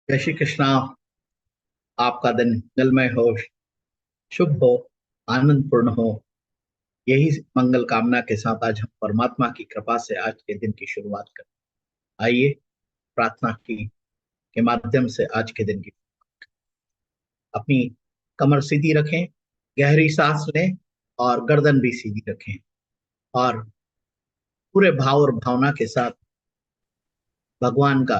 जय श्री कृष्णा। आपका दिन मंगलमय हो, शुभ हो, आनंद पूर्ण हो। यही मंगल कामना के साथ आज हम परमात्मा की कृपा से आज के दिन की शुरुआत करें। आइए प्रार्थना की के माध्यम से आज के दिन की अपनी कमर सीधी रखें, गहरी सांस लें और गर्दन भी सीधी रखें और पूरे भाव और भावना के साथ भगवान का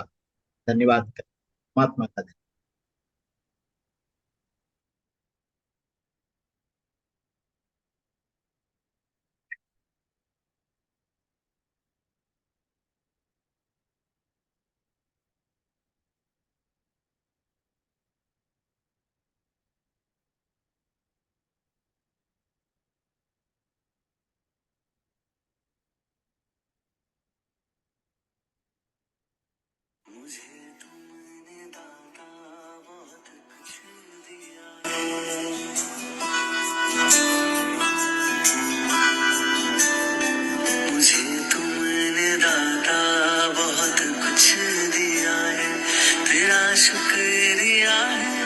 धन्यवाद करें, परमात्मा का धन्यवाद। मुझे तुमने दाता बहुत कुछ दिया है। मुझे तुमने दाता बहुत कुछ दिया है। तेरा शुक्रिया है,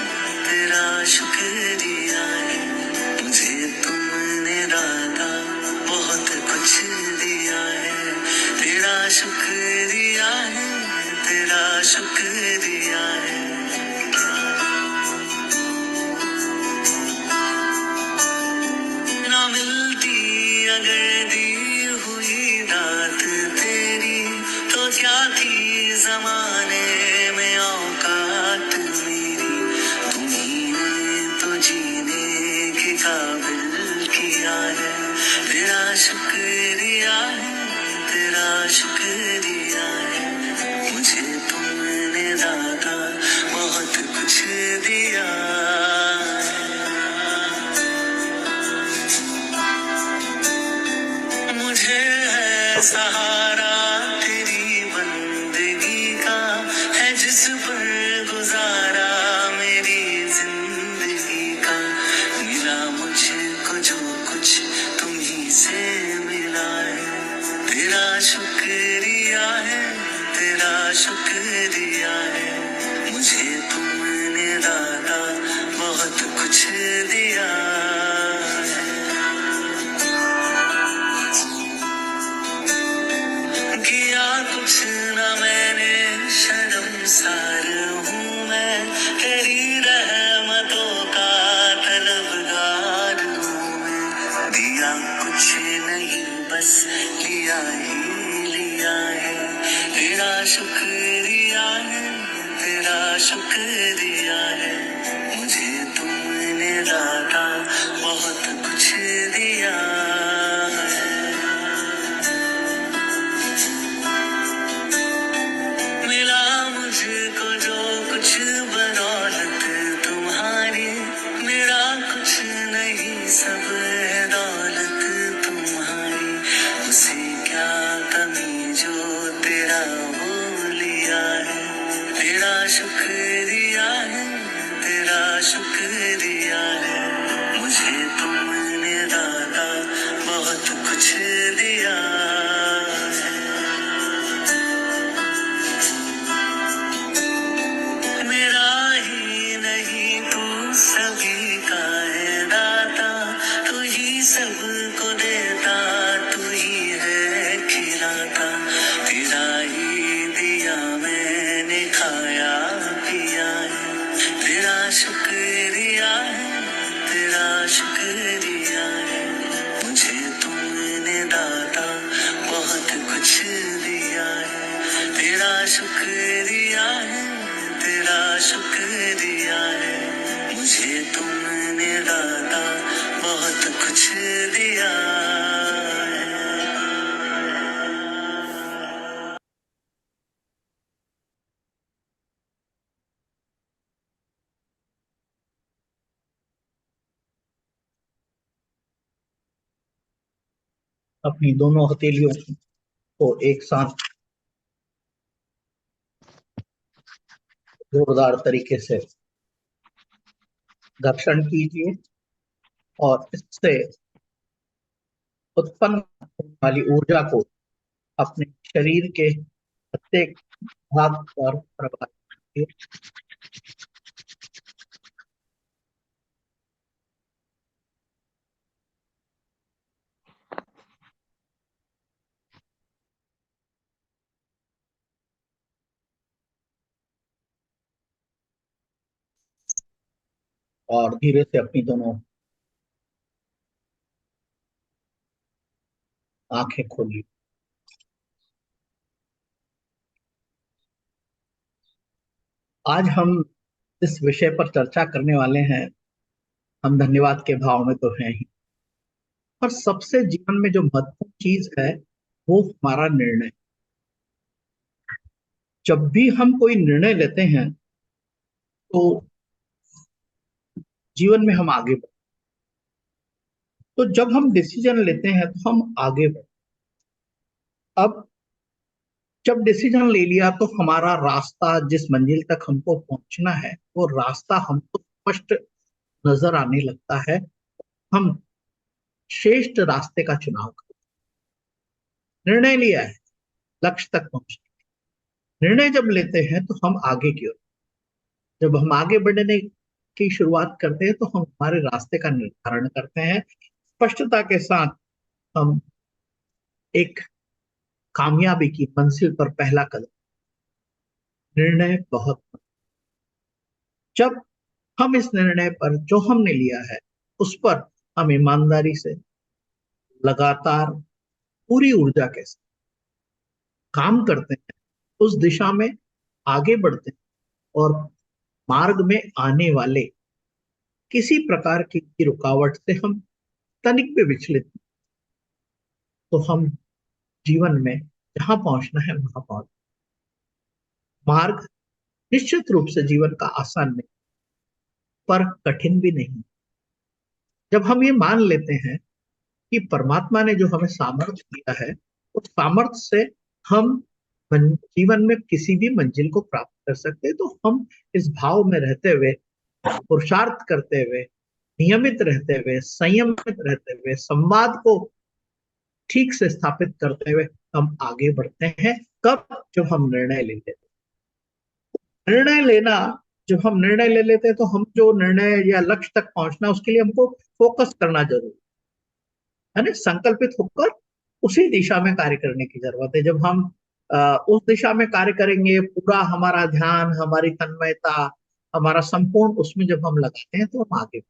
तेरा शुक्रिया है। मुझे तुमने दाता बहुत कुछ दिया है। तेरा शुक्रिया है, तेरा शुक्रिया है। ना मिलती अगर दी हुई दात तेरी, तो क्या थी जमाने में औकात मेरी। तुम्ही ने तो जीने के काबिल किया है। तेरा शुक्रिया है, तेरा शुक्रिया है। मुझे तुमने दाता बहुत कुछ दिया है। मुझे है सहारा तेरी बंदगी का, है जिस पर गुजारा मेरी जिंदगी का। मिला मुझको जो कुछ तुम्ही से मिला है। तेरा शुक्रिया है, तेरा शुक्रिया है। मुझे तुमने दाता बहुत कुछ दिया है। किया कुछ न मैंने, शर्मसार हूँ मैं। तेरी रहमतों का तलबगार हूँ मैं। दिया कुछ नहीं बस लिया ही लिया है। तेरा शुक्रिया है, तेरा शुक्रिया है। मुझे तुमने दाता बहुत कुछ दिया है। मिला मुझको जो कुछ बदौलत तुम्हारी, मेरा कुछ नहीं सब है दौलत तुम्हारी। उसे क्या कमी जो तेरा हो लिया है। तेरा शुक्रिया है, तेरा शुक्रिया है। मुझे तुमने दाता बहुत कुछ दिया है। मेरा ही नहीं तू सभी का है दाता। तू ही सबको देता, तू ही है खिलाता। तेरा ही दिया मैंने खाया पिया है। तेरा शुक्रिया है, तेरा शुक्रिया है। मुझे तुमने दाता बहुत कुछ दिया है। तेरा शुक्रिया है, तेरा शुक्रिया है। मुझे तुमने दाता बहुत कुछ दिया है। अपनी दोनों हथेलियों को एक साथ जोरदार तरीके से घर्षण कीजिए और इससे उत्पन्न होने वाली ऊर्जा को अपने शरीर के प्रत्येक भाग पर प्रभावित कीजिए। और धीरे से अपनी दोनों आंखें खोली। आज हम इस विषय पर चर्चा करने वाले हैं। हम धन्यवाद के भाव में तो हैं ही, पर सबसे जीवन में जो महत्वपूर्ण चीज है वो हमारा निर्णय। जब भी हम कोई निर्णय लेते हैं तो जीवन में हम आगे बढ़ते। तो जब हम डिसीजन लेते हैं तो हम आगे बढ़ते। अब जब डिसीजन ले लिया तो हमारा रास्ता, जिस मंजिल तक हमको पहुंचना है, वो रास्ता हमको स्पष्ट नजर आने लगता है। हम श्रेष्ठ रास्ते का चुनाव करते। निर्णय लिया है लक्ष्य तक पहुंचने। निर्णय जब लेते हैं तो हम आगे की ओर, जब हम आगे बढ़ने की शुरुआत करते हैं तो हम हमारे रास्ते का निर्धारण करते हैं स्पष्टता के साथ। हम एक कामयाबी की मंजिल पर पहला कदम, निर्णय बहुत। जब हम इस निर्णय पर जो हमने लिया है उस पर हम ईमानदारी से लगातार पूरी ऊर्जा के साथ काम करते हैं, उस दिशा में आगे बढ़ते हैं और मार्ग में आने वाले किसी प्रकार की रुकावट से हम तनिक भी विचलित नहीं, तो हम जीवन में जहां पहुंचना है वहां पहुंच। मार्ग निश्चित रूप से जीवन का आसान नहीं, पर कठिन भी नहीं। जब हम ये मान लेते हैं कि परमात्मा ने जो हमें सामर्थ्य दिया है, उस सामर्थ्य से हम जीवन में किसी भी मंजिल को प्राप्त कर सकते हैं, तो हम इस भाव में रहते हुए, पुरुषार्थ करते हुए, नियमित रहते हुए, संयमित रहते हुए, संवाद को ठीक से स्थापित करते हुए हम आगे बढ़ते हैं। कब? जब हम निर्णय ले लेते हैं। निर्णय लेना, जब हम निर्णय ले लेते हैं तो हम जो निर्णय या लक्ष्य तक पहुंचना, उसके लिए हमको फोकस करना जरूरी है ना, संकल्पित होकर उसी दिशा में कार्य करने की जरूरत है। जब हम उस दिशा में कार्य करेंगे, पूरा हमारा ध्यान, हमारी तन्मयता, हमारा संपूर्ण उसमें जब हम लगाते हैं तो हम आगे।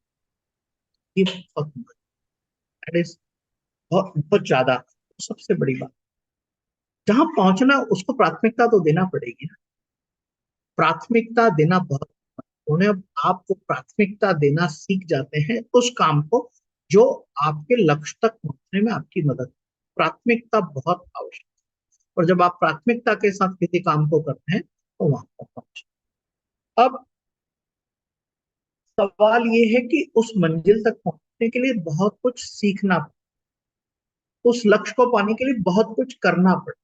ये बहुत बहुत बहुत ज्यादा सबसे बड़ी बात। जहां पहुंचना उसको प्राथमिकता तो देना पड़ेगी ना। प्राथमिकता देना बहुत महत्वपूर्ण है। अब आप वो प्राथमिकता देना सीख जाते हैं उस काम को जो आपके लक्ष्य तक पहुंचने में आपकी मदद। प्राथमिकता बहुत आवश्यक है, और जब आप प्राथमिकता के साथ किसी काम को करते हैं तो वहां तक पहुंचे। अब सवाल ये है कि उस मंजिल तक पहुंचने के लिए बहुत कुछ सीखना, उस लक्ष्य को पाने के लिए बहुत कुछ करना पड़े।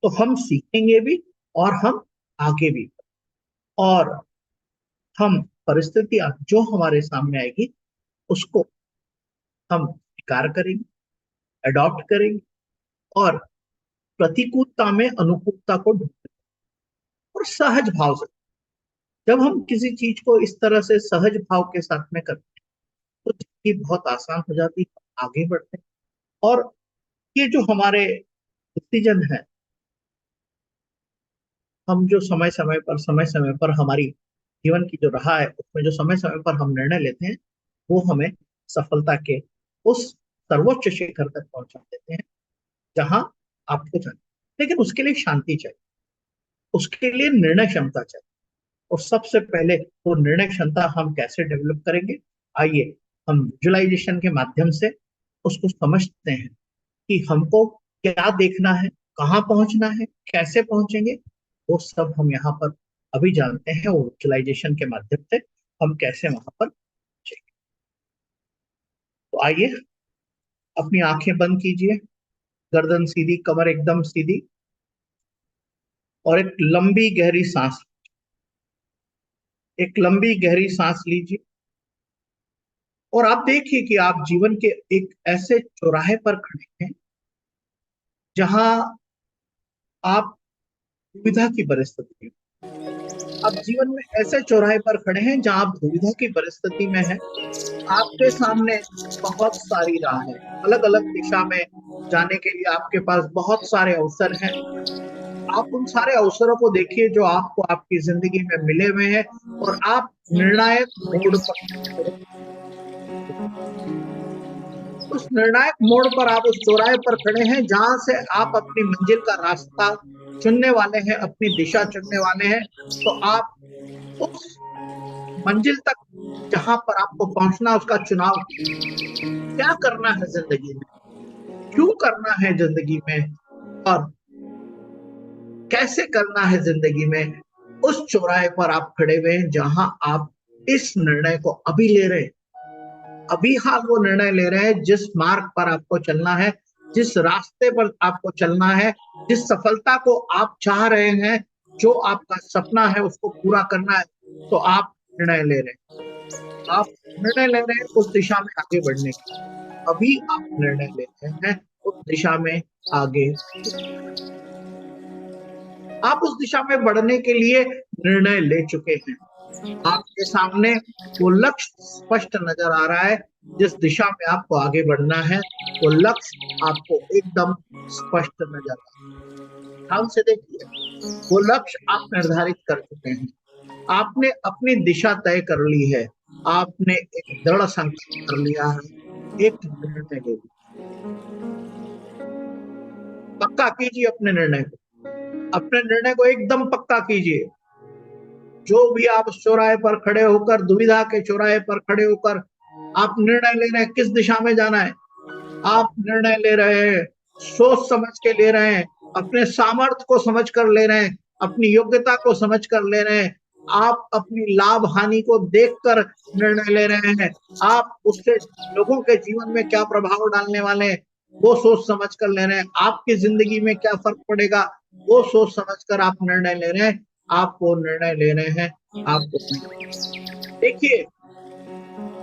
तो हम सीखेंगे भी और हम आगे भी, और हम परिस्थितियां जो हमारे सामने आएगी उसको हम स्वीकार करेंगे, अडॉप्ट करेंगे, और प्रतिकूलता में अनुकूलता को ढूंढेंगे और सहज भाव से। जब हम किसी चीज को इस तरह से सहज भाव के साथ में करते हैं तो जिंदगी बहुत आसान हो जाती है, आगे बढ़ते हैं। और ये जो हमारे डिसीजन है, हम जो समय समय पर हमारी जीवन की जो रहा है उसमें जो समय समय पर हम निर्णय लेते हैं, वो हमें सफलता के उस सर्वोच्च शिखर तक पहुंचा देते हैं जहां आपको चाहिए। लेकिन उसके लिए शांति चाहिए, उसके लिए निर्णय क्षमता चाहिए। और सबसे पहले वो निर्णय क्षमता हम कैसे डेवलप करेंगे? आइए हम विजुअलाइजेशन के माध्यम से उसको समझते हैं कि हमको क्या देखना है, कहाँ पहुंचना है, कैसे पहुंचेंगे। वो सब हम यहाँ पर अभी जानते हैं, वो विजुअलाइजेशन के माध्यम से हम कैसे वहां पर पहुंचेंगे। तो आइए अपनी आंखें बंद कीजिए, गर्दन सीधी, कमर एकदम सीधी, और एक लंबी गहरी सांस, एक लंबी गहरी सांस लीजिए। और आप देखिए कि आप जीवन के एक ऐसे चौराहे पर खड़े हैं जहां आप दुविधा की परिस्थिति में, आप जीवन में ऐसे चौराहे पर खड़े हैं जहां आप दुविधा की परिस्थिति में हैं। आपके सामने बहुत सारी राह है, अलग अलग दिशा में जाने के लिए आपके पास बहुत सारे अवसर हैं। आप उन सारे अवसरों को देखिए जो आपको आपकी जिंदगी में मिले हुए हैं और आप निर्णायक मोड़ पर, उस निर्णायक मोड़ पर आप उस चौराहे पर खड़े हैं जहां से आप अपनी मंजिल का रास्ता चुनने वाले हैं, अपनी दिशा चुनने वाले हैं। तो आप उस मंजिल तक जहां पर आपको पहुंचना, उसका चुनाव क्या करना है जिंदगी में, क्यों करना है जिंदगी में और कैसे करना है जिंदगी में, उस चौराहे पर आप खड़े हुए हैं जहां आप इस निर्णय को अभी ले रहे हैं। अभी हाल वो निर्णय ले रहे हैं जिस मार्ग पर आपको चलना है, जिस रास्ते पर आपको चलना है, जिस सफलता को आप चाह रहे हैं, जो आपका सपना है उसको पूरा करना है, तो आप निर्णय ले रहे हैं। आप निर्णय ले रहे हैं उस दिशा में आगे बढ़ने की। अभी आप निर्णय ले रहे हैं उस दिशा में आगे, आप उस दिशा में बढ़ने के लिए निर्णय ले चुके हैं। आपके सामने वो लक्ष्य स्पष्ट नजर आ रहा है, जिस दिशा में आपको आगे बढ़ना है वो लक्ष्य आपको एकदम स्पष्ट नजर आ रहा है। ध्यान से देखिए, वो लक्ष्य आप निर्धारित कर चुके हैं, आपने अपनी दिशा तय कर ली है, आपने एक दृढ़ संकल्प कर लिया है, एक निर्णय ले लिया। पक्का कीजिए अपने निर्णय को, अपने निर्णय को एकदम पक्का कीजिए। जो भी आप उस चौराहे पर खड़े होकर, दुविधा के चौराहे पर खड़े होकर आप निर्णय ले रहे हैं किस दिशा में जाना है, आप निर्णय ले रहे हैं, सोच समझ के ले रहे हैं, अपने सामर्थ्य को समझ कर ले रहे हैं, अपनी योग्यता को समझ कर ले रहे हैं, आप अपनी लाभ हानि को देखकर निर्णय ले रहे हैं, आप उससे लोगों के जीवन में क्या प्रभाव डालने वाले हैं वो सोच समझ कर ले रहे हैं, आपकी जिंदगी में क्या फर्क पड़ेगा वो सोच समझ कर आप निर्णय ले रहे हैं। आप वो निर्णय ले रहे हैं, आपको देखिए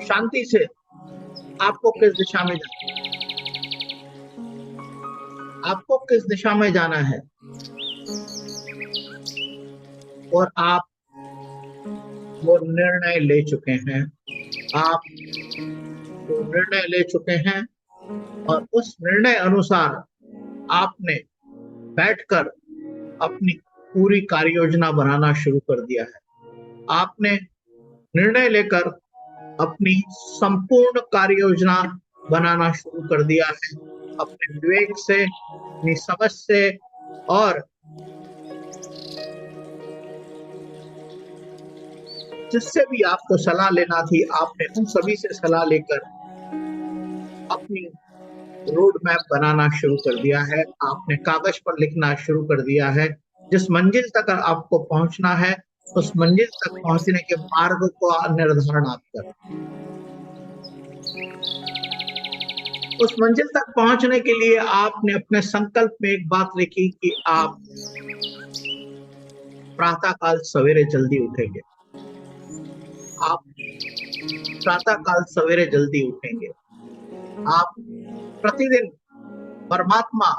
शांति से आपको किस दिशा में जाना है, आपको किस दिशा में जाना है और आप वो निर्णय ले चुके हैं, आप वो निर्णय ले चुके हैं और उस निर्णय अनुसार आपने बैठकर अपनी पूरी कार्य योजना बनाना शुरू कर दिया है। आपने निर्णय लेकर अपनी संपूर्ण कार्य योजना बनाना शुरू कर दिया है, अपने विवेक से, अपनी समझ से और जिससे भी आपको सलाह लेना थी आपने उन सभी से सलाह लेकर अपनी रोड मैप बनाना शुरू कर दिया है, आपने कागज पर लिखना शुरू कर दिया है। जिस मंजिल तक आपको पहुंचना है उस मंजिल तक पहुंचने के मार्ग को निर्धारण आप कर, उस मंजिल तक पहुंचने के लिए आपने अपने संकल्प में एक बात लिखी कि आप प्रातःकाल सवेरे जल्दी उठेंगे, आप प्रातःकाल सवेरे जल्दी उठेंगे, आप प्रतिदिन परमात्मा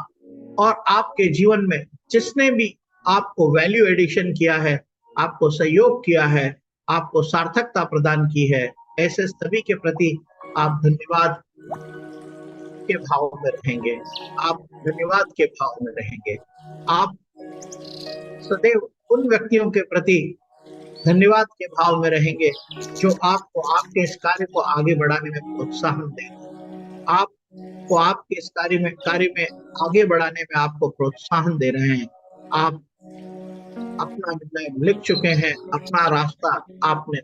और आपके जीवन में जिसने भी आपको वैल्यू एडिशन किया है, आपको सहयोग किया है, आपको सार्थकता प्रदान की है, ऐसे सभी के प्रति आप धन्यवाद के भाव में रहेंगे, आप धन्यवाद के भाव में रहेंगे। आप सदैव उन व्यक्तियों के प्रति धन्यवाद के भाव में रहेंगे जो आपको आपके इस कार्य को आगे बढ़ाने में प्रोत्साहन देंगे, आपको आपके इस कार्य में आगे बढ़ाने में आपको प्रोत्साहन दे रहे हैं। आप अपना निर्णय लिख चुके हैं, अपना रास्ता आपने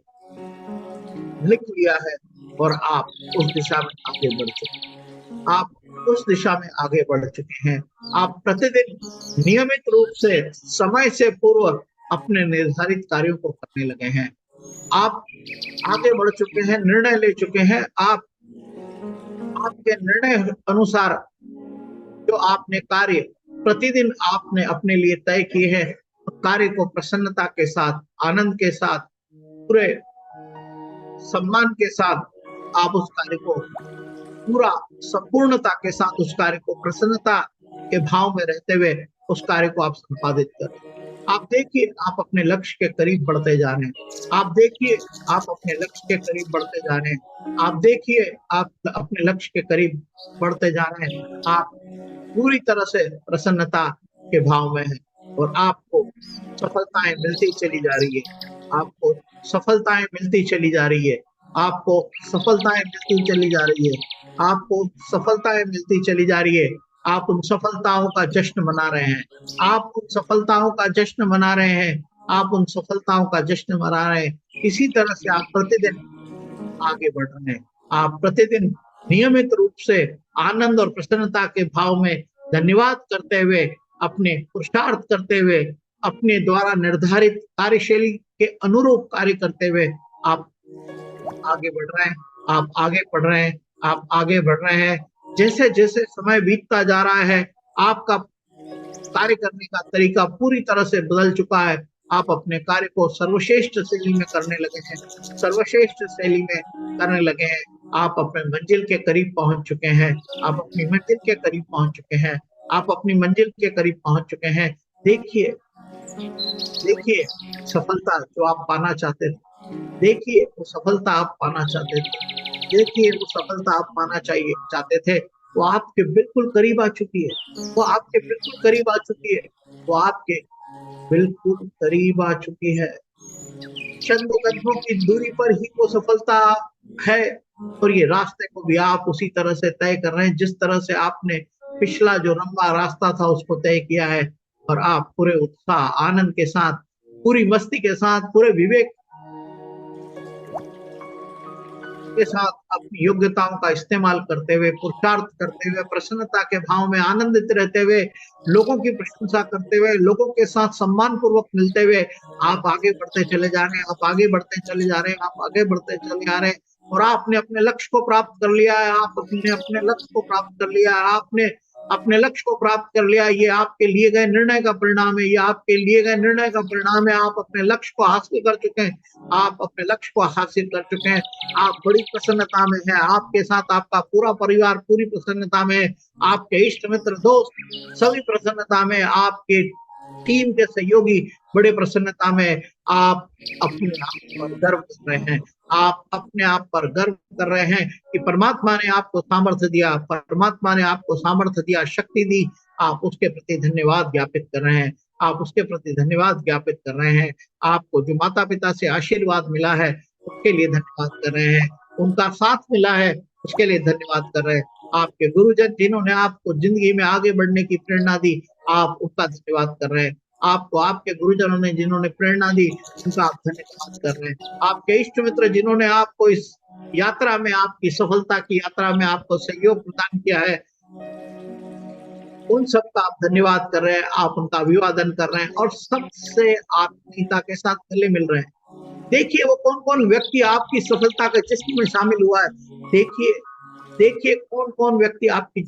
लिख लिया है और आप उस दिशा में आगे बढ़ चुके हैं, आप उस दिशा में आगे बढ़ चुके हैं। आप प्रतिदिन नियमित रूप से समय से पूर्व अपने निर्धारित कार्यों को करने लगे हैं, आप आगे बढ़ चुके हैं, निर्णय ले चुके हैं। आप आपके निर्णय अनुसार जो आपने कार्य प्रतिदिन आपने अपने लिए तय किए हैं, कार्य को प्रसन्नता के साथ, आनंद के साथ, पूरे सम्मान के साथ आप उस कार्य को पूरा संपूर्णता के साथ, उस कार्य को प्रसन्नता के भाव में रहते हुए उस कार्य को आप संपादित करें। आप देखिए आप अपने लक्ष्य के करीब बढ़ते जा रहे हैं, आप देखिए आप अपने लक्ष्य के करीब बढ़ते जा रहे हैं, आप देखिए आप अपने लक्ष्य के करीब बढ़ते जा रहे हैं। आप पूरी तरह से प्रसन्नता के भाव में हैं, और आपको सफलताएं मिलती चली जा रही है। आपको सफलताएं मिलती चली जा रही है। आपको सफलताएं मिलती चली जा रही है। आपको सफलताएं मिलती चली जा रही है। आप उन सफलताओं का जश्न मना रहे हैं। आप उन सफलताओं का जश्न मना रहे हैं। आप उन सफलताओं का जश्न मना रहे हैं। इसी तरह से आप प्रतिदिन आगे बढ़ रहे हैं। आप प्रतिदिन नियमित रूप से आनंद और प्रसन्नता के भाव में धन्यवाद करते हुए, अपने पुरुषार्थ करते हुए, अपने द्वारा निर्धारित कार्यशैली के अनुरूप कार्य करते हुए आप आगे बढ़ रहे हैं। आप आगे बढ़ रहे हैं। आप आगे बढ़ रहे हैं। जैसे जैसे समय बीतता जा रहा है, आपका कार्य करने का तरीका पूरी तरह से बदल चुका है। आप अपने कार्य को सर्वश्रेष्ठ शैली में करने लगे हैं। सर्वश्रेष्ठ शैली में करने लगे हैं। आप अपने मंजिल के करीब पहुंच चुके हैं। आप अपनी मंजिल के करीब पहुंच चुके हैं। आप अपनी मंजिल के करीब पहुंच चुके हैं। देखिए, देखिए सफलता जो आप पाना चाहते थे। देखिए वो सफलता आप पाना चाहते थे। देखिए वो सफलता आप पाना चाहिए चाहते थे, वो आपके बिल्कुल करीब आ चुकी है। वो आपके बिल्कुल करीब आ चुकी है। वो आपके बिल्कुल करीब आ चुकी है। चंद कदमों की दूरी पर ही वो सफलता है। और ये रास्ते को भी आप उसी तरह से तय कर रहे हैं जिस तरह से आपने पिछला जो लंबा रास्ता था उसको तय किया है। और आप पूरे उत्साह आनंद के साथ, पूरी मस्ती के साथ, पूरे विवेक के साथ अपनी योग्यताओं का इस्तेमाल करते हुए, पुरुषार्थ करते हुए, प्रसन्नता के भाव में आनंदित रहते हुए, लोगों की प्रशंसा करते हुए, लोगों के साथ सम्मान पूर्वक मिलते हुए आप आगे बढ़ते चले जा रहे हैं। आप आगे बढ़ते चले जा रहे हैं। आप आगे बढ़ते चले जा रहे हैं। और आपने अपने लक्ष्य को प्राप्त कर लिया है। आप अपने अपने लक्ष्य को प्राप्त कर लिया है। आपने अपने लक्ष्य को प्राप्त कर लिया। ये आपके लिए गए निर्णय का परिणाम है। ये आपके लिए गए निर्णय का परिणाम है। आप अपने लक्ष्य को हासिल कर चुके हैं। आप अपने लक्ष्य को हासिल कर चुके हैं। आप बड़ी प्रसन्नता में हैं। आपके साथ आपका पूरा परिवार पूरी प्रसन्नता में है। आपके इष्ट मित्र दोस्त सभी प्रसन्नता में। आपके टीम के सहयोगी बड़े प्रसन्नता में। आप अपने आप पर गर्व कर रहे हैं। आप अपने आप पर गर्व कर रहे हैं कि परमात्मा ने आपको सामर्थ्य दिया। परमात्मा ने आपको सामर्थ्य दिया, शक्ति दी। आप उसके प्रति धन्यवाद ज्ञापित कर रहे हैं। आप उसके प्रति धन्यवाद ज्ञापित कर रहे हैं। आपको जो माता पिता से आशीर्वाद मिला है उसके लिए धन्यवाद कर रहे हैं। उनका साथ मिला है उसके लिए धन्यवाद कर रहे हैं। आपके गुरुजन जिन्होंने आपको जिंदगी में आगे बढ़ने की प्रेरणा दी, आप उसका धन्यवाद कर रहे हैं। आपको आपके गुरुजनों ने जिन्होंने प्रेरणा दी उनका आप धन्यवाद कर रहे हैं। आपके इष्ट मित्र जिन्होंने आपको इस यात्रा में, आपकी सफलता की यात्रा में आपको सहयोग प्रदान किया है, उन सबका आप धन्यवाद कर रहे हैं। आप उनका अभिवादन कर रहे हैं और सबसे आत्मीयता के साथ गले मिल रहे हैं। देखिए वो कौन कौन व्यक्ति आपकी सफलता के जश्न में शामिल हुआ है। देखिए, देखिए कौन कौन व्यक्ति आपकी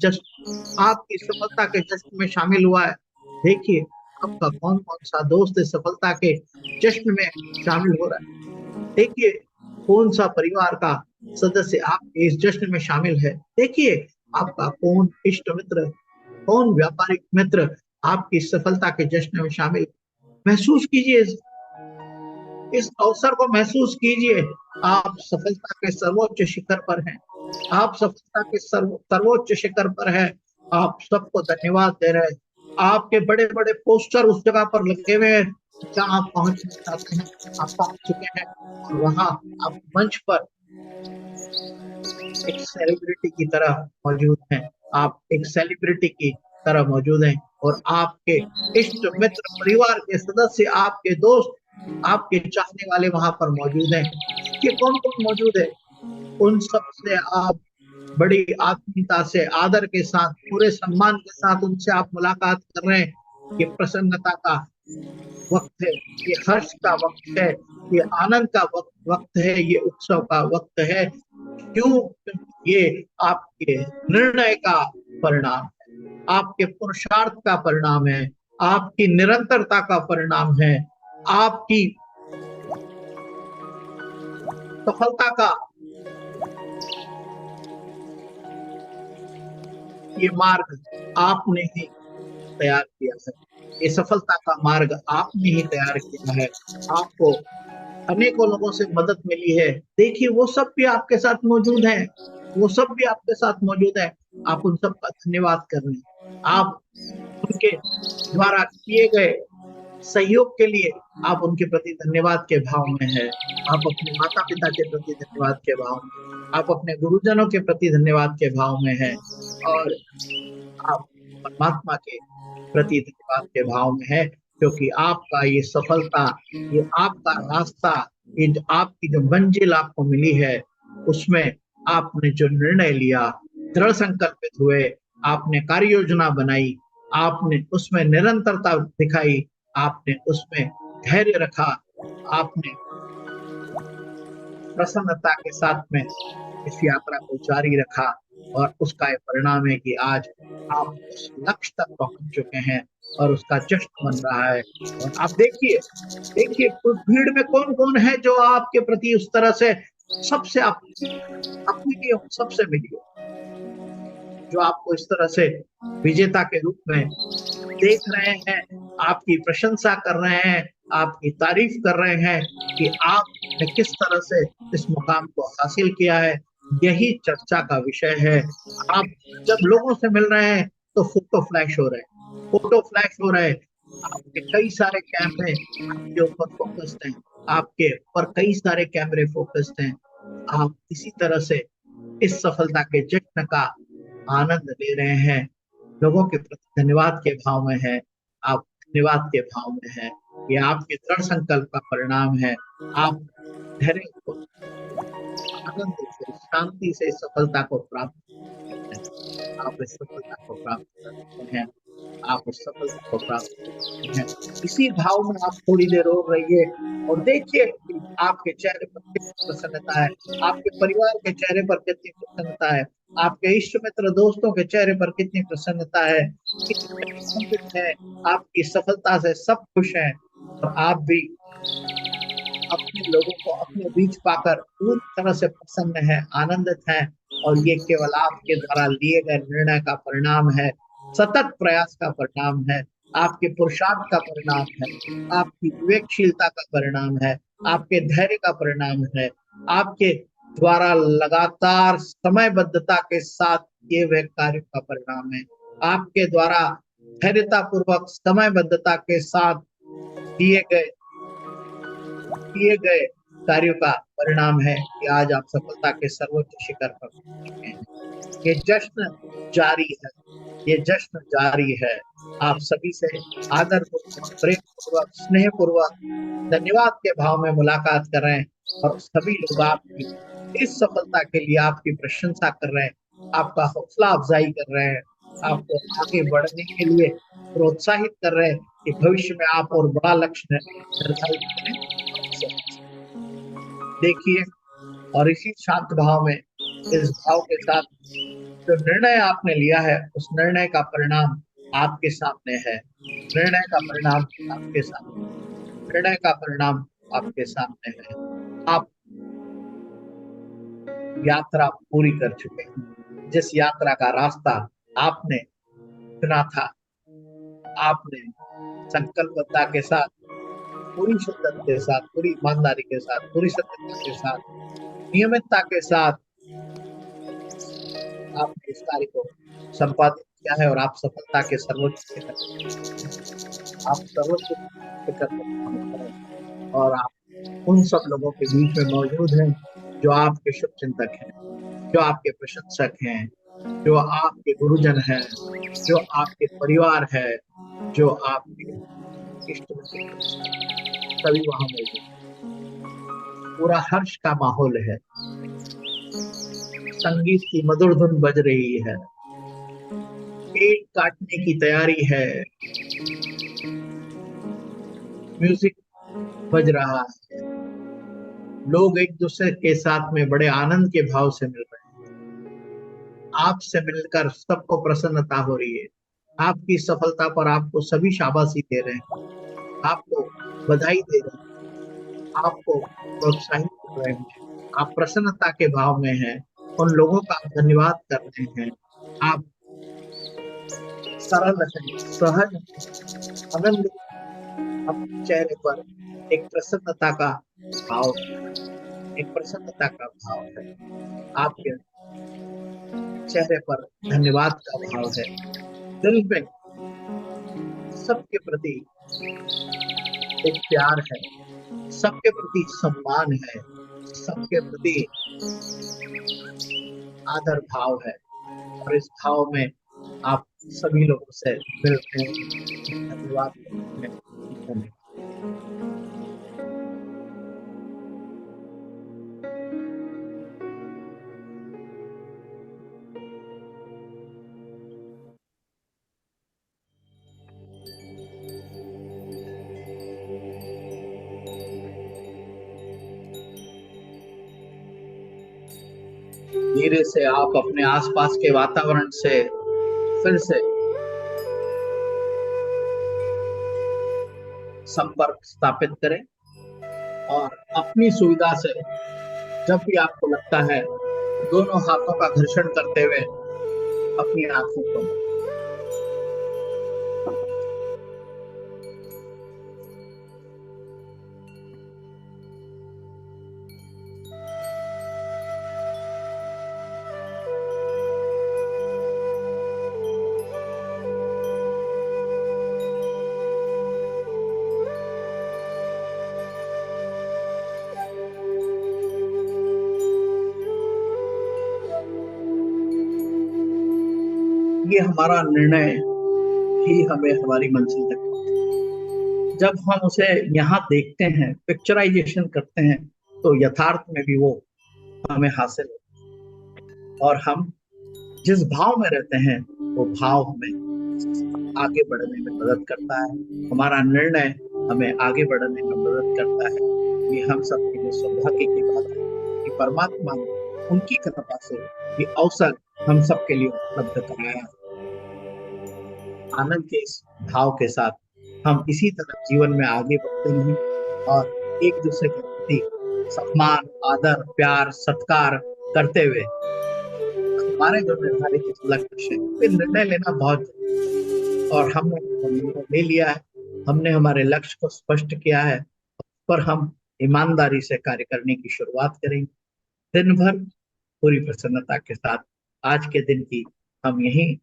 सफलता के जश्न में शामिल हुआ है। देखिए आपका कौन कौन सा दोस्त इस सफलता के जश्न में शामिल हो रहा है। देखिए कौन सा परिवार का सदस्य आपके इस जश्न में शामिल है। देखिए आपका कौन इष्ट मित्र, कौन व्यापारिक मित्र आपकी सफलता के जश्न में शामिल। महसूस कीजिए इस अवसर को, महसूस कीजिए। आप सफलता के सर्वोच्च शिखर पर हैं। आप सफलता के सर्वोच्च शिखर पर हैं। आप सबको धन्यवाद दे रहे हैं। आपके बड़े बड़े पोस्टर उस जगह पर लगे हुए हैं जहां आप पहुंचना चाहते हैं। आप पहुंच चुके हैं और वहां आप मंच पर एक सेलिब्रिटी की तरह मौजूद हैं। आप एक सेलिब्रिटी की तरह मौजूद हैं और आपके इष्ट मित्र, परिवार के सदस्य, आपके दोस्त, आपके चाहने वाले वहां पर मौजूद हैं। कि कौन कौन मौजूद है, उन सब से आप बड़ी आत्मीयता से, आदर के साथ, पूरे सम्मान के साथ उनसे आप मुलाकात कर रहे हैं। ये प्रसन्नता का वक्त है। ये हर्ष का वक्त है। ये आनंद का वक्त है। ये उत्सव का वक्त है। क्यों? क्योंकि ये आपके निर्णय का परिणाम है। आपके पुरुषार्थ का परिणाम है। आपकी निरंतरता का परिणाम है। आपकी सफलता का ये मार्ग आपने ही तैयार किया है। ये सफलता का मार्ग आपने ही तैयार किया है। आपको अनेकों लोगों से मदद मिली है। देखिए वो सब भी आपके साथ मौजूद हैं। वो सब भी आपके साथ मौजूद है। आप उन सब का धन्यवाद कर रहे हैं। आप उनके द्वारा किए गए सहयोग के लिए आप उनके प्रति धन्यवाद के भाव में है, आप अपने माता पिता के प्रति धन्यवाद के भाव में, आप अपने गुरुजनों के प्रति धन्यवाद के भाव में है, और आप परमात्मा के प्रति धन्यवाद के भाव में है, क्योंकि आपका ये सफलता, ये आपका रास्ता, ये आपकी जो मंजिल आपको मिली है, उसमें आपने जो निर्णय लिया, दृढ़ संकल्पित हुए, आपने कार्य योजना बनाई, आपने उसमें निरंतरता दिखाई, आपने उसमें धैर्य रखा, आपने प्रसन्नता के साथ में इस यात्रा को जारी रखा, और उसका ये परिणाम है कि आज आप उस लक्ष्य तक पहुंच चुके हैं और उसका जश्न मन रहा है। और आप देखिए देखिए उस भीड़ में कौन कौन है जो आपके प्रति उस तरह से सबसे अपनी हो, सबसे मिली हो, जो आपको इस तरह से विजेता के रूप में देख रहे हैं, आपकी प्रशंसा कर रहे हैं, आपकी तारीफ कर रहे हैं कि आपने किस तरह से इस मुकाम को हासिल किया है। यही चर्चा का विषय है। आप जब लोगों से मिल रहे हैं तो फोटो फ्लैश हो रहे हैं, फोटो फ्लैश हो रहे हैं, आपके कई सारे कैमरे आपके ऊपर फोकस्ड हैं, आपके ऊपर कई सारे कैमरे फोकस्ड हैं। आप इसी तरह से इस सफलता के जश्न का आनंद ले रहे हैं, लोगों के प्रति धन्यवाद के भाव में है, आप धन्यवाद के भाव में है, ये आपके दृढ़ संकल्प का परिणाम है। आप धैर्य को, आनंद से, शांति से इस सफलता को प्राप्त करते हैं, आप इस सफलता को प्राप्त करते हैं, आप उस सफलता को प्राप्त करते हैं। इसी भाव में आप थोड़ी देर और रहिए और देखिए कि आपके चेहरे पर कितनी प्रसन्नता है, आपके परिवार के चेहरे पर कितनी प्रसन्नता है, आपके इष्ट मित्र दोस्तों के चेहरे पर कितनी प्रसन्नता है, कितने आनंदित है, आपकी सफलता से सब खुश हैं, और आप भी अपने लोगों को अपने बीच पाकर पूरी तरह से प्रसन्न है, आनंदित है, और ये केवल आपके द्वारा लिए गए निर्णय का परिणाम है, सतत प्रयास का परिणाम है, आपके पुरुषार्थ का परिणाम है, आपकी विवेकशीलता का परिणाम है, आपके धैर्य का परिणाम है, आपके द्वारा लगातार समयबद्धता के साथ किए हुए कार्य का परिणाम है, आपके द्वारा धैर्यता पूर्वक समयबद्धता के साथ किए गए कार्यों का परिणाम है कि आज आप सफलता के सर्वोच्च शिखर पर पहुंच चुके हैं। ये जश्न जारी है, ये जश्न जारी है। आप सभी से आदर पूर्वक, प्रेम पूर्वक, स्नेह पूर्वक, धन्यवाद के भाव में मुलाकात कर रहे हैं, और सभी लोग आपकी इस सफलता के लिए आपकी प्रशंसा कर रहे हैं, आपका हौसला अफजाई कर रहे हैं, आपको आगे बढ़ने के लिए प्रोत्साहित कर रहे हैं कि भविष्य में आप और बड़ा लक्ष्य निर्धारित करें। देखिए, और इसी शांत भाव में, इस भाव के साथ जो निर्णय आपने लिया है, उस निर्णय का परिणाम आपके सामने है, निर्णय का परिणाम आपके सामने, निर्णय का परिणाम आपके सामने है। आप यात्रा पूरी कर चुके हैं, जिस यात्रा का रास्ता आपने चुना था, आपने संकल्पता के साथ, पूरी शिद्दत के साथ, पूरी ईमानदारी के साथ, पूरी सत्यता के साथ, नियमितता के साथ आपने इस कार्य को संपादित किया है, और आप सफलता के सर्वोच्च शिखर, आप सर्वोच्च शिखर पर पहुंच गए, और आप उन सब लोगों के बीच में मौजूद हैं जो आपके शुभचिंतक हैं, जो आपके प्रशंसक हैं, जो आपके गुरुजन हैं, जो आपके परिवार है, जो आपके इष्ट मित्र, सभी वहां मौजूद, पूरा हर्ष का माहौल है, संगीत की मधुर धुन बज रही है, केक काटने की तैयारी है, म्यूजिक बज रहा है, लोग एक दूसरे के साथ में बड़े आनंद के भाव से मिल रहे हैं, आपसे मिलकर सबको प्रसन्नता हो रही है, आपकी सफलता पर आपको सभी शाबाशी दे रहे हैं, आपको बधाई दे रहे हैं, आपको प्रोत्साहित कर रहे हैं, आप प्रसन्नता के भाव में हैं, उन लोगों का आप धन्यवाद कर रहे हैं, आप सरल हैं, सहज, आनंद, अपने चेहरे पर एक प्रसन्नता का भाव, एक प्रसन्नता का भाव है, आपके चेहरे पर धन्यवाद का भाव है, दिल में सबके प्रति एक प्यार है, सबके प्रति सम्मान है, सबके प्रति आदर भाव है। और इस भाव में आप सभी लोगों से मिलते हैं, धन्यवाद करते हैं। धन्यवाद। धीरे से आप अपने आसपास के वातावरण से फिर से संपर्क स्थापित करें और अपनी सुविधा से जब भी आपको लगता है दोनों हाथों का घर्षण करते हुए अपनी आंखों को बंद। ये हमारा निर्णय ही हमें हमारी मंजिल तक पहुंचाता है। जब हम उसे यहाँ देखते हैं, पिक्चराइजेशन करते हैं, तो यथार्थ में भी वो हमें हासिल होता है। और हम जिस भाव में रहते हैं वो भाव हमें आगे बढ़ने में मदद करता है। हमारा निर्णय हमें आगे बढ़ने में मदद करता है। ये हम सबके लिए सौभाग्य की बात है कि परमात्मा ने उनकी कृपा से ये अवसर हम सबके लिए उपलब्ध कराया है। आनंद के इस भाव के साथ हम इसी तरह जीवन में आगे बढ़ते रहें और एक दूसरे के प्रति सम्मान, आदर, प्यार, सत्कार करते हुए हमारे जो निर्धारित लक्ष्य है फिर निर्णय लेना बहुत जरूरी है। और हमने निर्णय ले लिया है, हमने हमारे लक्ष्य को स्पष्ट किया है, पर हम ईमानदारी से कार्य करने की शुरुआत करेंगे। दिन भर पूरी प्रसन्नता के साथ आज के दिन की हम यही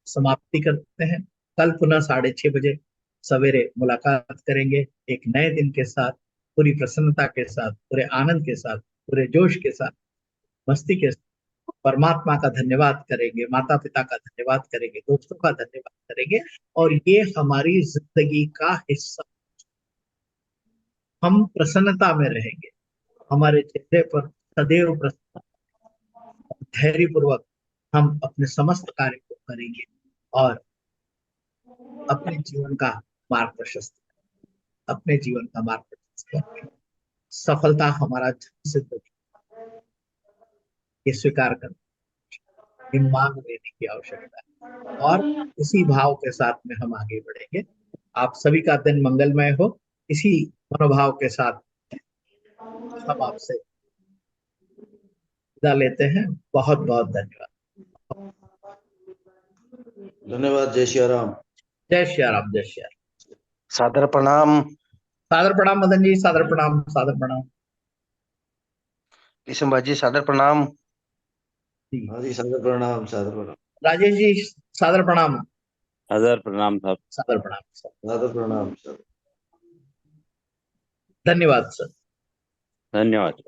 समाप्ति करते हैं। कल पुनः 6:30 बजे सवेरे मुलाकात करेंगे एक नए दिन के साथ, पूरी प्रसन्नता के साथ, पूरे आनंद के साथ, पूरे जोश के साथ, मस्ती के साथ। परमात्मा का धन्यवाद करेंगे, माता पिता का धन्यवाद करेंगे, दोस्तों का धन्यवाद करेंगे और ये हमारी जिंदगी का हिस्सा। हम प्रसन्नता में रहेंगे, हमारे चेहरे पर सदैव प्रसन्नता, धैर्य पूर्वक हम अपने समस्त कार्य को करेंगे और अपने जीवन का मार्ग प्रशस्त, अपने जीवन का मार्ग प्रशस्त करेंगे। सफलता हमारा सिद्ध होगी, ये स्वीकार कर, ये मांग लेने की आवश्यकता है और इसी भाव के साथ में हम आगे बढ़ेंगे। आप सभी का दिन मंगलमय हो। इसी मनोभाव के साथ हम आपसे विदा लेते हैं। बहुत बहुत धन्यवाद। धन्यवाद। जय श्री राम। जय श्री राम। जय श्री राम। सादर प्रणाम। सादर प्रणाम मदन जी, सादर प्रणाम, सादर प्रणाम। किशुन जी सादर प्रणाम। हाँ जी, सादर प्रणाम, सादर प्रणाम। राजेश जी सादर प्रणाम। सादर प्रणाम साहब। सादर प्रणाम। सादर प्रणाम सर। धन्यवाद सर। धन्यवाद।